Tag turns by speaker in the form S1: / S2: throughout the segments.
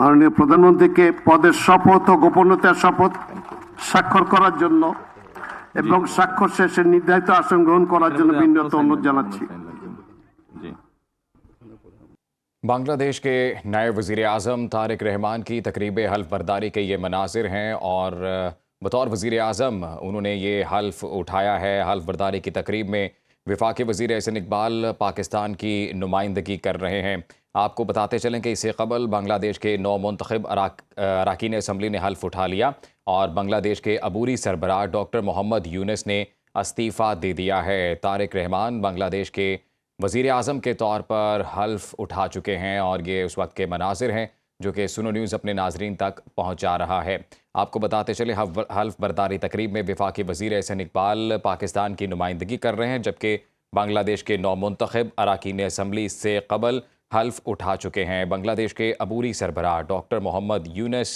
S1: মাননীয় প্রধানমন্ত্রীকে পদের শপথ ও গোপনীয়তার শপথ স্বাক্ষর করার জন্য এবং স্বাক্ষর শেষে নির্ধারিত আসন গ্রহণ করার জন্য বিনীত অনুরোধ জানাচ্ছি।
S2: बांग्लादेश के नए वज़ीर आज़म तारिक रहमान की तकरीब हल्फ बर्दारी के ये मनाजिर हैं और बतौर वज़ीर आज़म उन्होंने ये हल्फ उठाया है। हल्फ बर्दारी की तकरीब में वफाकी वज़ीर एहसन इकबाल पाकिस्तान की नुमाइंदगी कर रहे हैं। आपको बताते चलें कि इससे कबल बांग्लादेश के नौ मुंतखब अरकान असम्बली ने हल्फ उठा लिया और बांग्लादेश के अबूरी सरबराह डॉक्टर मोहम्मद यूनुस ने इस्तीफ़ा दे दिया है। तारिक रहमान बांग्लादेश के वज़ीर आज़म के तौर पर हल्फ उठा चुके हैं और ये उस वक्त के मनाजिर हैं जो कि सुनो न्यूज़ अपने नाजरीन तक पहुँचा रहा है। आपको बताते चले हल्फ बर्दारी तकरीब में वफाकी वज़ीर एहसन इकबाल पाकिस्तान की नुमाइंदगी कर रहे हैं, जबकि बांग्लादेश के नौ मुंतखब अरकान असम्बली इससे कबल हल्फ उठा चुके हैं। बांग्लादेश के अबूरी सरबराह डॉक्टर मोहम्मद यूनुस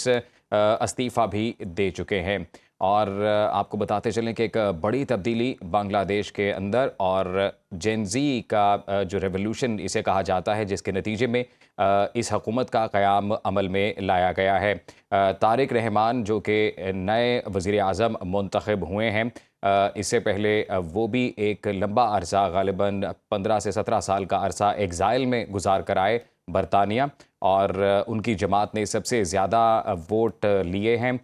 S2: इस्तीफ़ा भी दे चुके हैं। और आपको बताते चलें कि एक बड़ी तब्दीली बांग्लादेश के अंदर और जेनज़ी का जो रेवोल्यूशन इसे कहा जाता है, जिसके नतीजे में इस हुकूमत का क़याम अमल में लाया गया है। तारिक रहमान जो कि नए वज़ीर आज़म मुंतखब हुए हैं, इससे पहले वो भी एक लंबा अरसा ग़ालिबन 15 से 17 साल का अरसा एग्ज़ाइल में गुजार कर आए बरतानिया, और उनकी जमात ने सबसे ज़्यादा वोट लिए हैं।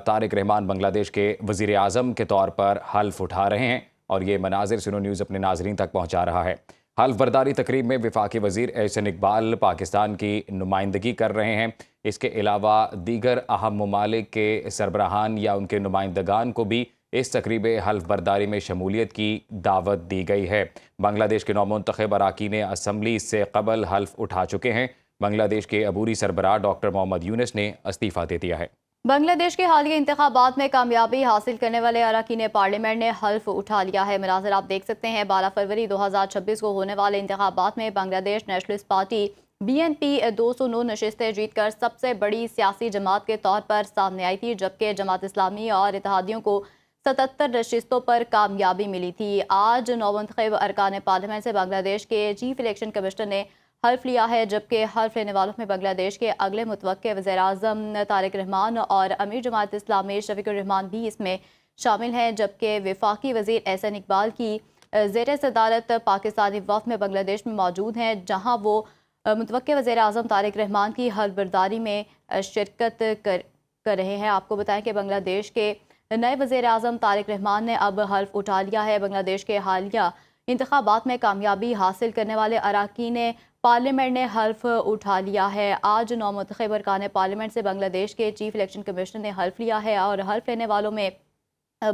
S2: तारिक रहमान बांग्लादेश के वज़ीर आज़म के तौर पर हल्फ उठा रहे हैं और ये मनाजिर सुनो न्यूज़ अपने नाजरीन तक पहुँचा रहा है। हल्फ बर्दारी तकरीब में वफाकी वज़ीर एहसन इकबाल पाकिस्तान की नुमाइंदगी कर रहे हैं। इसके अलावा दीगर अहम ममालिक के सरबराहान या उनके नुमाइंदगान को भी इस तकरीब हल्फ बर्दारी में शमूलियत की दावत दी गई है। बांग्लादेश के नौ मुंतखब अरकान असम्बली से कबल हल्फ उठा चुके हैं। बांग्लादेश के अबूरी सरबराह डॉक्टर मोहम्मद यूनुस ने इस्तीफ़ा दे दिया है।
S3: बांग्लादेश के हालिया इंतखाबात में कामयाबी हासिल करने वाले अरकान पार्लियामेंट ने हल्फ उठा लिया है। मनाज़िर आप देख सकते हैं। 12 फरवरी 2026 को होने वाले इंतखाबात में बांग्लादेश नेशनलिस्ट पार्टी BNP 209 नशिस्तें जीतकर सबसे बड़ी सियासी जमात के तौर पर सामने आई थी, जबकि जमात इस्लामी और इत्तेहादियों को 77 नशिस्तों पर कामयाबी मिली थी। आज नौ मुंतखब अरकान पार्लियामेंट से बांग्लादेश के चीफ इलेक्शन कमिश्नर ने हल्फ लिया है, जबकि हल्फ लेने वालों में बांग्लादेश के अगले मुतवक्के वज़ीर आज़म तारिक रहमान और अमीर जमात इस्लामी शफीकुर रहमान भी इसमें शामिल हैं। जबकि वफाकी वज़ीर एहसन इकबाल की ज़ेर सदारत पाकिस्तानी वफ़द में बांग्लादेश में मौजूद हैं, जहाँ वो मुतवक्के वज़ीर आज़म तारिक रहमान की हल्फ बर्दारी में शिरकत कर रहे हैं। आपको बताएं कि बांग्लादेश के नए वज़ीर आज़म तारिक रहमान ने अब हल्फ उठा लिया है। बांग्लादेश के हालिया इंतखाबात में कामयाबी हासिल करने वाले अरकान पार्लियामेंट ने हल्फ उठा लिया है। आज नौ मुंतखब अरकान पार्लियामेंट से बांग्लादेश के चीफ इलेक्शन कमिश्नर ने हल्फ लिया है और हल्फ लेने वालों में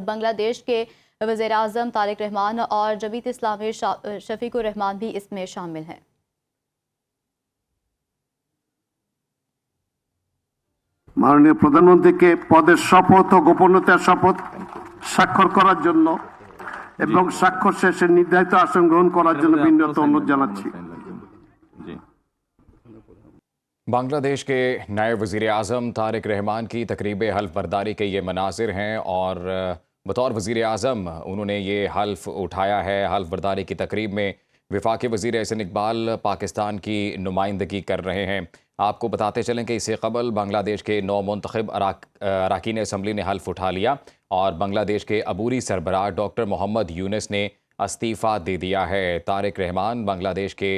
S3: बांग्लादेश के वज़ीर आज़म तारिक रहमान और जमीयत इस्लामी शफीकुर रहमान भी इसमें शामिल हैं।
S1: মাননীয় প্রধানমন্ত্রীকে পদের শপথ ও গোপনীয়তার শপথ স্বাক্ষর করার জন্য এবং স্বাক্ষর শেষে নির্ধারিত আসন গ্রহণ করার জন্য বিনীত অনুরোধ জানাচ্ছি।
S2: बांग्लादेश के नए वज़ीर आज़म तारिक रहमान की तकरीब हल्फ बर्दारी के ये मनाजिर हैं और बतौर वज़ीर आज़म उन्होंने ये हल्फ उठाया है। हल्फ बर्दारी की तकरीब में वफाकी वज़ीर एहसन इकबाल पाकिस्तान की नुमाइंदगी कर रहे हैं। आपको बताते चलें कि इससे कबल बांग्लादेश के नौ मुंतखब अरकान असम्बली ने हल्फ उठा लिया और बांग्लादेश के अबूरी सरबराह डॉक्टर मोहम्मद यूनुस ने इस्तीफ़ा दे दिया है। तारिक रहमान बांग्लादेश के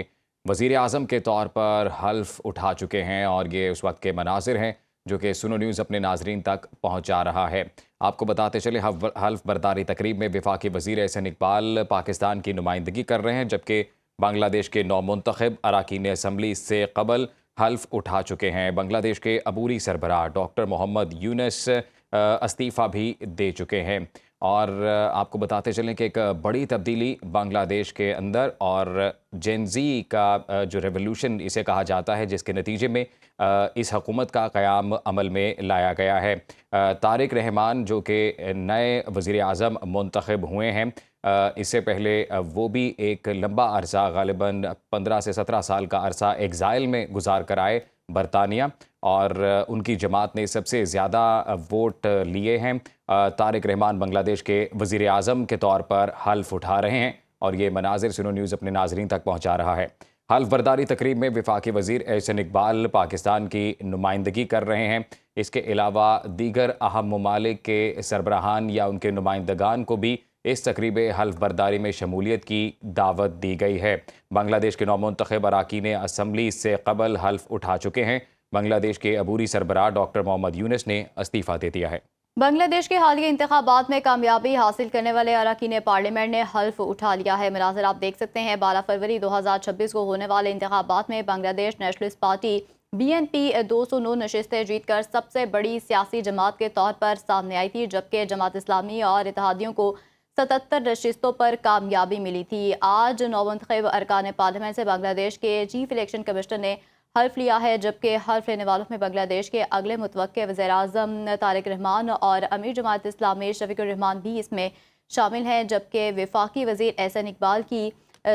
S2: वज़ीर आज़म के तौर पर हल्फ उठा चुके हैं और ये उस वक्त के मनाजिर हैं जो कि सुनो न्यूज़ अपने नाजरीन तक पहुँचा रहा है। आपको बताते चले हल्फ बर्दारी तकरीब में वफाकी वज़ीर एहसन इकबाल पाकिस्तान की नुमाइंदगी कर रहे हैं, जबकि बांग्लादेश के नौ मुंतखब अरकान असम्बली से कबल हल्फ उठा चुके हैं। बांग्लादेश के अबूरी सरबराह डॉक्टर मोहम्मद यूनुस इस्तीफ़ा भी दे चुके हैं। और आपको बताते चलें कि एक बड़ी तब्दीली बांग्लादेश के अंदर और जेनज़ी का जो रेवोल्यूशन इसे कहा जाता है, जिसके नतीजे में इस हुकूमत का क़याम अमल में लाया गया है। तारिक रहमान जो कि नए वज़ीर आज़म मुंतखब हुए हैं, इससे पहले वो भी एक लंबा अरसा ग़ालिबन 15 से 17 साल का अरसा एग्ज़ाइल में गुजार कर आए बरतानिया, और उनकी जमात ने सबसे ज़्यादा वोट लिए हैं। तारिक रहमान बांग्लादेश के वज़ीर आज़म के तौर पर हल्फ उठा रहे हैं और ये मनाजिर सुनो न्यूज़ अपने नाजरीन तक पहुँचा रहा है। हल्फ बर्दारी तकरीब में वफाकी वज़ीर एहसन इकबाल पाकिस्तान की नुमाइंदगी कर रहे हैं। इसके अलावा दीगर अहम ममालिक के सरबराहान या उनके नुमाइंदगान को भी इस तकरीब हल्फ बर्दारी में शमूलियत की दावत दी गई है। बांग्लादेश के नौमुंतखब अरकान असम्बली इससे कबल हल्फ उठा चुके हैं। बांग्लादेश के अबूरी सरबराह डॉक्टर मोहम्मद यूनुस ने इस्तीफ़ा दे दिया है।
S3: बांग्लादेश के हालिया इंतखाबात में कामयाबी हासिल करने वाले अरकान पार्लियामेंट ने हल्फ उठा लिया है। मनाज़िर आप देख सकते हैं। 12 फरवरी 2026 को होने वाले इंतखाबात में बांग्लादेश नेशनलिस्ट पार्टी BNP 209 नशिस्तें जीतकर सबसे बड़ी सियासी जमात के तौर पर सामने आई थी, जबकि जमात इस्लामी और इत्तेहादियों को 77 नशिस्तों पर कामयाबी मिली थी। आज नौमुंतखब अरकान पार्लियामेंट से बांग्लादेश के चीफ इलेक्शन कमिश्नर ने हल्फ लिया है, जबकि हल्फ लेने वालों में बांग्लादेश के अगले मुतवक्के वज़ीर-ए-आज़म तारिक रहमान और अमीर जमात इस्लामी शफीकुर रहमान भी इसमें शामिल हैं, जबकि वफाकी वज़ीर एहसन इकबाल की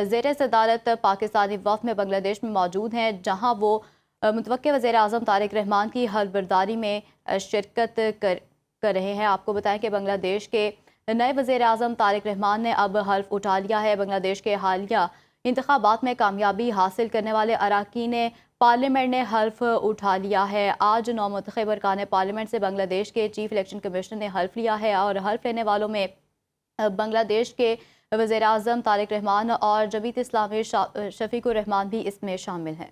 S3: ज़ेर सदारत पाकिस्तानी वफ़द में बांग्लादेश में मौजूद हैं, जहाँ वो मुतवक्के वज़ीर-ए-आज़म तारिक रहमान की हल्फ बर्दारी में शिरकत कर रहे हैं। आपको बताएं कि बांग्लादेश के नए वज़ीर-ए-आज़म तारिक रहमान ने अब हल्फ उठा लिया है। बांग्लादेश के हालिया इंतखाबात में कामयाबी हासिल करने वाले अरकान पार्लियामेंट ने हल्फ उठा लिया है। आज नौमुंतखब अरकान पार्लियामेंट से बांग्लादेश के चीफ इलेक्शन कमिश्नर ने हल्फ लिया है और हल्फ लेने वालों में बांग्लादेश के वज़ीर-ए-आज़म तारिक रहमान और जमीयत इस्लामी शफीकुर रहमान भी इसमें शामिल हैं।